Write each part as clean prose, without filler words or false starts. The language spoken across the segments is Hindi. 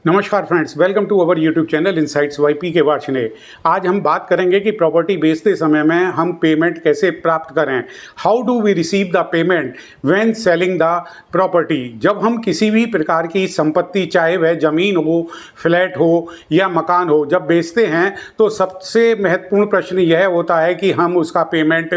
नमस्कार friends, welcome to our YouTube channel insights YP के वाचने। आज हम बात करेंगे कि प्रॉपर्टी बेचते समय में हम पेमेंट कैसे प्राप्त करें। How do we receive the payment when selling the property. जब हम किसी भी प्रकार की संपत्ति, चाहे वह ज़मीन हो, फ्लैट हो या मकान हो, जब बेचते हैं तो सबसे महत्वपूर्ण प्रश्न यह होता है कि हम उसका पेमेंट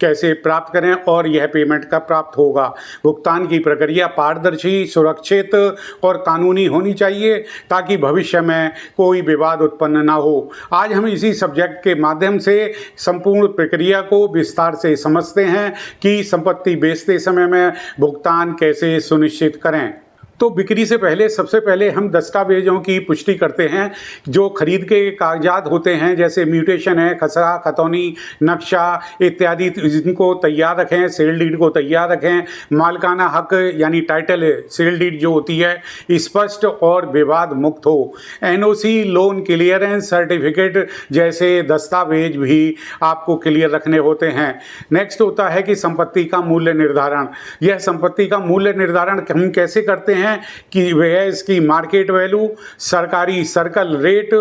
कैसे प्राप्त करें और यह पेमेंट कब प्राप्त होगा। भुगतान की प्रक्रिया पारदर्शी, सुरक्षित और कानूनी होनी चाहिए ताकि भविष्य में कोई विवाद उत्पन्न ना हो। आज हम इसी सब्जेक्ट के माध्यम से संपूर्ण प्रक्रिया को विस्तार से समझते हैं कि संपत्ति बेचते समय में भुगतान कैसे सुनिश्चित करें। तो बिक्री से पहले सबसे पहले हम दस्तावेजों की पुष्टि करते हैं। जो खरीद के कागजात होते हैं, जैसे म्यूटेशन है, खसरा, खतौनी, नक्शा इत्यादि, इनको तैयार रखें। सेल डीड को तैयार रखें। मालिकाना हक यानी टाइटल सेल डीड जो होती है स्पष्ट और विवाद मुक्त हो। एनओसी, लोन क्लियरेंस सर्टिफिकेट जैसे दस्तावेज भी आपको क्लियर रखने होते हैं। नेक्स्ट होता है कि संपत्ति का मूल्य निर्धारण। यह संपत्ति का मूल्य निर्धारण हम कैसे करते हैं कि वह इसकी मार्केट वैल्यू, सरकारी सर्कल रेट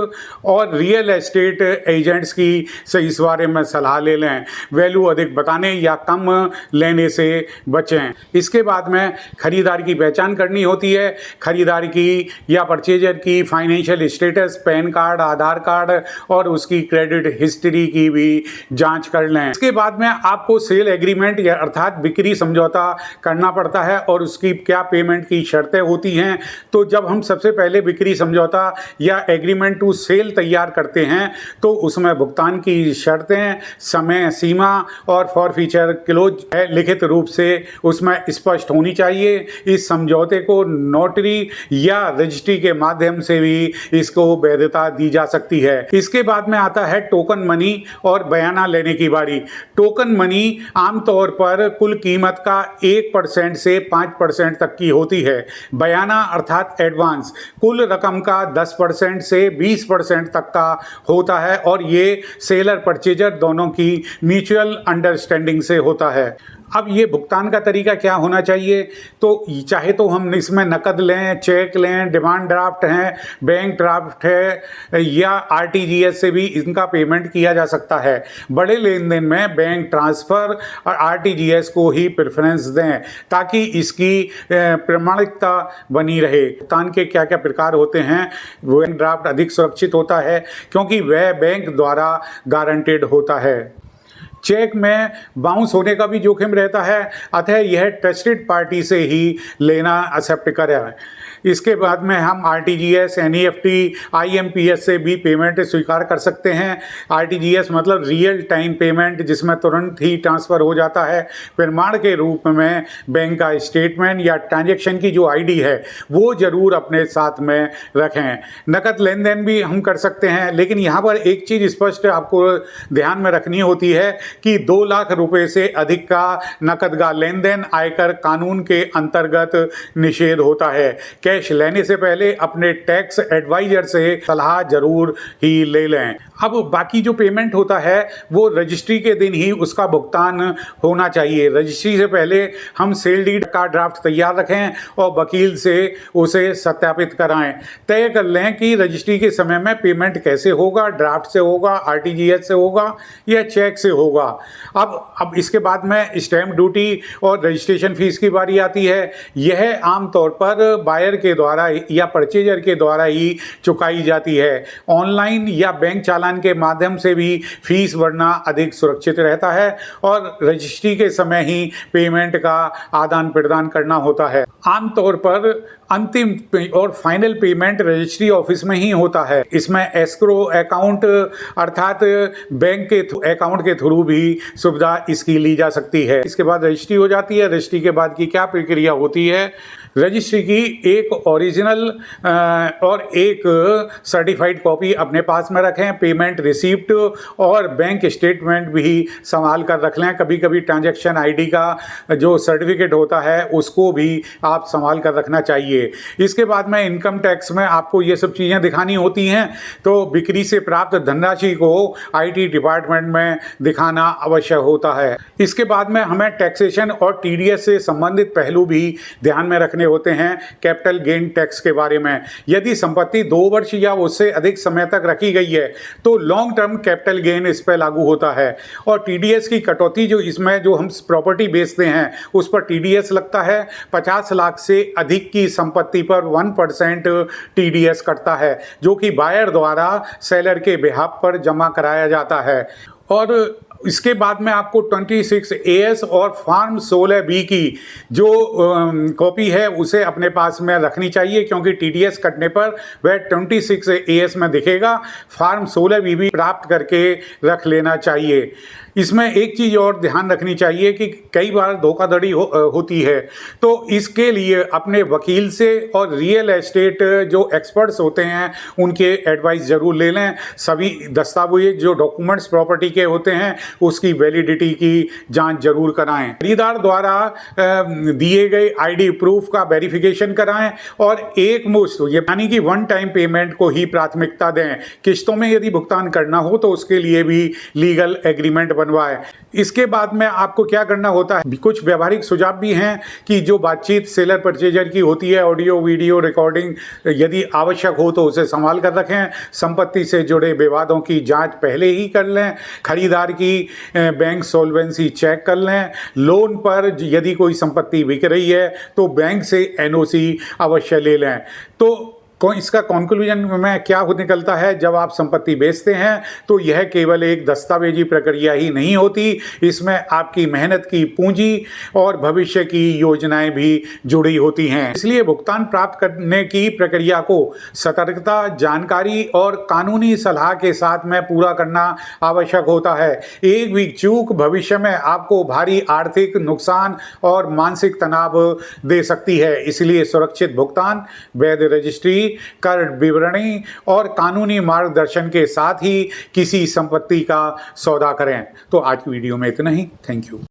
और रियल एस्टेट एजेंट्स की से इस बारे में सलाह ले लें। वैल्यू अधिक बताने या कम लेने से बचें। इसके बाद में खरीदार की पहचान करनी होती है। खरीदार की या परचेजर की फाइनेंशियल स्टेटस, पैन कार्ड, आधार कार्ड और उसकी क्रेडिट हिस्ट्री की भी जांच कर लें। इसके बाद में आपको सेल एग्रीमेंट या अर्थात बिक्री समझौता करना पड़ता है और उसकी क्या पेमेंट की शर्तें होती हैं। तो जब हम सबसे पहले बिक्री समझौता या एग्रीमेंट टू सेल तैयार करते हैं तो उसमें भुगतान की शर्तें, समय सीमा और फॉरफीचर क्लोज लिखित रूप से उसमें स्पष्ट होनी चाहिए। इस समझौते को नोटरी या रजिस्ट्री के माध्यम से भी इसको वैधता दी जा सकती है। इसके बाद में आता है टोकन मनी और बयाना लेने की बारी। टोकन मनी आमतौर पर कुल कीमत का 1% से 5% तक की होती है। बयाना अर्थात एडवांस कुल रकम का 10% से 20% तक का होता है और ये सेलर परचेजर दोनों की म्यूचुअल अंडरस्टैंडिंग से होता है। अब ये भुगतान का तरीका क्या होना चाहिए, तो चाहे तो हम इसमें नकद लें, चेक लें, डिमांड ड्राफ्ट है, बैंक ड्राफ्ट है या आरटीजीएस से भी इनका पेमेंट किया जा सकता है। बड़े लेन देन में बैंक ट्रांसफ़र और आरटीजीएस को ही प्रेफरेंस दें ताकि इसकी प्रामाणिकता बनी रहे। भुगतान के क्या क्या प्रकार होते हैं। बैंक ड्राफ्ट अधिक सुरक्षित होता है क्योंकि वह बैंक द्वारा गारंटेड होता है। चेक में बाउंस होने का भी जोखिम रहता है, अतः यह ट्रस्टेड पार्टी से ही लेना एक्सेप्ट करें। इसके बाद में हम आरटीजीएस, एनईएफटी, आईएमपीएस से भी पेमेंट स्वीकार कर सकते हैं। आरटीजीएस मतलब रियल टाइम पेमेंट, जिसमें तुरंत ही ट्रांसफ़र हो जाता है। प्रमाण के रूप में बैंक का स्टेटमेंट या ट्रांजैक्शन की जो आईडी है वो ज़रूर अपने साथ में रखें। नकद लेन देन भी हम कर सकते हैं, लेकिन यहाँ पर एक चीज़ स्पष्ट आपको ध्यान में रखनी होती है कि 2 लाख रुपए से अधिक का नकद का लेन देन आयकर कानून के अंतर्गत निषेध होता है। कैश लेने से पहले अपने टैक्स एडवाइजर से सलाह जरूर ही ले लें। अब बाकी जो पेमेंट होता है वो रजिस्ट्री के दिन ही उसका भुगतान होना चाहिए। रजिस्ट्री से पहले हम सेल डीड का ड्राफ्ट तैयार रखें और वकील से उसे सत्यापित कराएं। तय कर लें कि रजिस्ट्री के समय में पेमेंट कैसे होगा, ड्राफ्ट से होगा, आरटीजीएस से होगा या चेक से होगा। अब इसके बाद में स्टैम्प ड्यूटी और रजिस्ट्रेशन फीस की बारी आती है। यह आमतौर पर बायर के द्वारा या परचेजर के द्वारा ही चुकाई जाती है। ऑनलाइन या बैंक चालान के माध्यम से भी फीस भरना अधिक सुरक्षित रहता है और रजिस्ट्री के समय ही पेमेंट का आदान प्रदान करना होता है। आमतौर पर अंतिम और फाइनल पेमेंट रजिस्ट्री ऑफिस में ही होता है। इसमें एस्क्रो अकाउंट अर्थात बैंक के अकाउंट के थ्रू भी सुविधा इसकी ली जा सकती है। इसके बाद रजिस्ट्री हो जाती है। रजिस्ट्री के बाद की क्या प्रक्रिया होती है, रजिस्ट्री की एक ओरिजिनल और एक सर्टिफाइड कॉपी अपने पास में रखें। पेमेंट रिसीप्ट और बैंक स्टेटमेंट भी संभाल कर रख लें। कभी कभी ट्रांजैक्शन आईडी का जो सर्टिफिकेट होता है उसको भी आप संभाल कर रखना चाहिए। चाहिए। इसके बाद में इनकम टैक्स में आपको ये सब चीज़ें दिखानी होती हैं, तो बिक्री से प्राप्त धनराशि को आईटी डिपार्टमेंट में दिखाना आवश्यक होता है। इसके बाद में हमें टैक्सेशन और टीडीएस से संबंधित पहलू भी ध्यान में रखने होते हैं कैपिटल गेन टैक्स के बारे में। यदि संपत्ति 2 वर्ष या उससे अधिक समय तक रखी गई है तो लॉन्ग टर्म कैपिटल गेन इस पर लागू होता है। और टीडीएस की कटौती जो इसमें जो हम प्रॉपर्टी बेचते हैं उस पर टीडीएस लगता है। 50 लाख से अधिक की संपत्ति पर 1% टीडीएस कटता है, जो कि बायर द्वारा सेलर के बिहाफ पर जमा कराया जाता है। और इसके बाद में आपको 26AS और फॉर्म 16B की जो कॉपी है उसे अपने पास में रखनी चाहिए, क्योंकि टीडीएस कटने पर वह 26AS में दिखेगा। फॉर्म 16B भी प्राप्त करके रख लेना चाहिए। इसमें एक चीज़ और ध्यान रखनी चाहिए कि कई बार धोखाधड़ी होती है, तो इसके लिए अपने वकील से और रियल एस्टेट जो एक्सपर्ट्स होते हैं उनके एडवाइस ज़रूर ले लें। सभी दस्तावेज जो डॉक्यूमेंट्स प्रॉपर्टी के होते हैं उसकी वैलिडिटी की जांच जरूर कराएं। खरीदार द्वारा दिए गए आईडी प्रूफ का वेरिफिकेशन कराएं और एक मुश्त यानी कि वन टाइम पेमेंट को ही प्राथमिकता दें। किस्तों में यदि भुगतान करना हो तो उसके लिए भी लीगल एग्रीमेंट बनवाएं। इसके बाद में आपको क्या करना होता है, कुछ व्यवहारिक सुझाव भी हैं कि जो बातचीत सेलर परचेजर की होती है, ऑडियो वीडियो रिकॉर्डिंग यदि आवश्यक हो तो उसे संभाल कर रखें। संपत्ति से जुड़े विवादों की जांच पहले ही कर लें। खरीदार की बैंक सॉल्वेंसी चेक कर लें। लोन पर यदि कोई संपत्ति बिक रही है तो बैंक से एनओसी अवश्य ले लें। तो इसका कंक्लूजन में क्या निकलता है, जब आप संपत्ति बेचते हैं तो यह केवल एक दस्तावेजी प्रक्रिया ही नहीं होती, इसमें आपकी मेहनत की पूंजी और भविष्य की योजनाएं भी जुड़ी होती हैं। इसलिए भुगतान प्राप्त करने की प्रक्रिया को सतर्कता, जानकारी और कानूनी सलाह के साथ में पूरा करना आवश्यक होता है। एक भी चूक भविष्य में आपको भारी आर्थिक नुकसान और मानसिक तनाव दे सकती है। इसलिए सुरक्षित भुगतान, वैध रजिस्ट्री, कर विवरणी और कानूनी मार्गदर्शन के साथ ही किसी संपत्ति का सौदा करें। तो आज की वीडियो में इतना ही। Thank you.